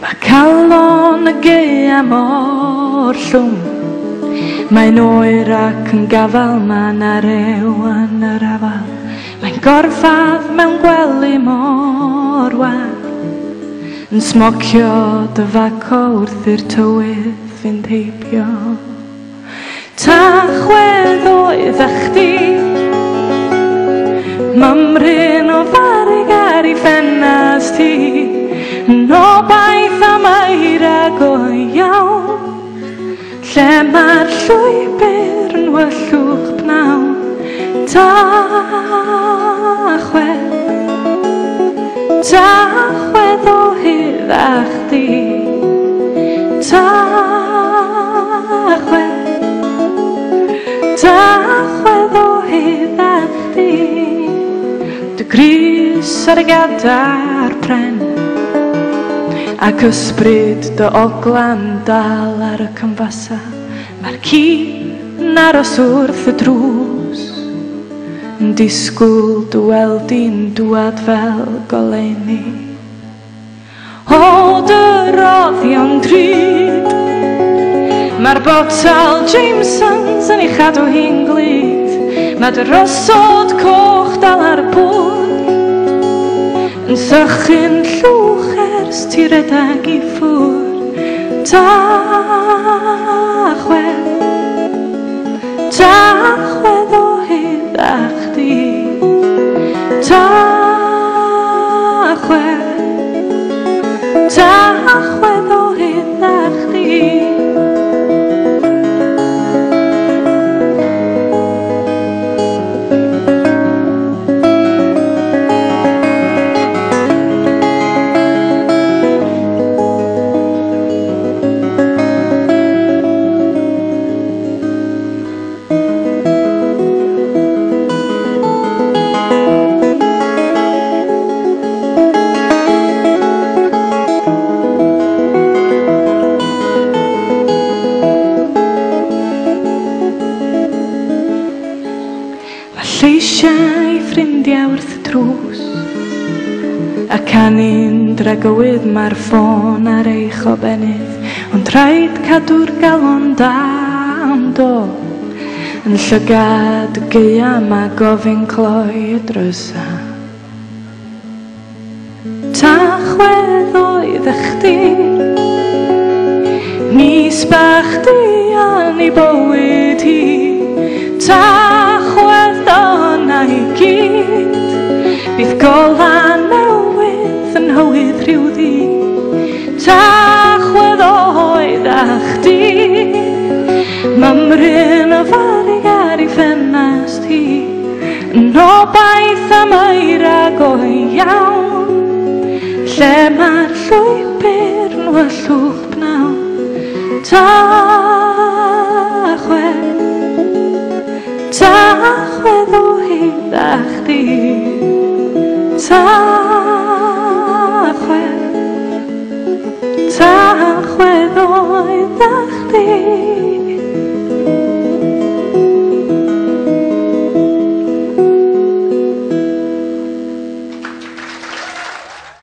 Mae calon y gaea mor llwm, mae'n oer ac yn gafal, mae'n arew yn yr afal. Mae'n gorffaf mewn gwely mor wan, yn smocio dyfaco wrth i'r tywydd fynd heibio. Tachwedd oedd a chdi, mamryn o farig ar ei ffenast ti, yn obaith am aira go iawn, lle mae'r llwybr yn wyllwch bnawn. Tachwedd, Tachwedd o hyd a chdi, Tachwedd, Tachwedd o hyd a chdi. Dy grys ar y gadar pren, ac ysbryd dy oglan dal ar y canfasa. Mae'r ci yn aros wrth y drws, yn disgwyl dweld i'n dwad fel goleuni. O dy roddion drud, mae'r botel Jamesons yn ei chadw hi'n glyd. Mae dy rosod coch dal ar y bwyd, yn sychu'n llwch ers ti redag i ffwr. Tachwedd, Tachwedd o hyd a chdi, Tachwedd, Tachwedd o hyd a chdi. Lleisiau i ffrindiau wrth y drws, a canu'n dragowydd, mae'r ffôn ar eich o benydd. Ond rhaid cadw'r galon da am do, yn llygad y gaea mae gofyn cloi y drysa. Tachwedd oedd a chdi, mis bach di an i bywyd hi. Tachwedd o'na i gyd, bydd gola newydd yn hywydd rhyw ddi. Tachwedd oedd a chdi, mamryn o farig ar ei ffenast hi, yn obaith am aira go iawn, lle mae'r llwybr yn wyllwch bnawn. Tachwedd, Tachwedd o hyd a chdi, Tachwedd, Tachwedd oedd a chdi.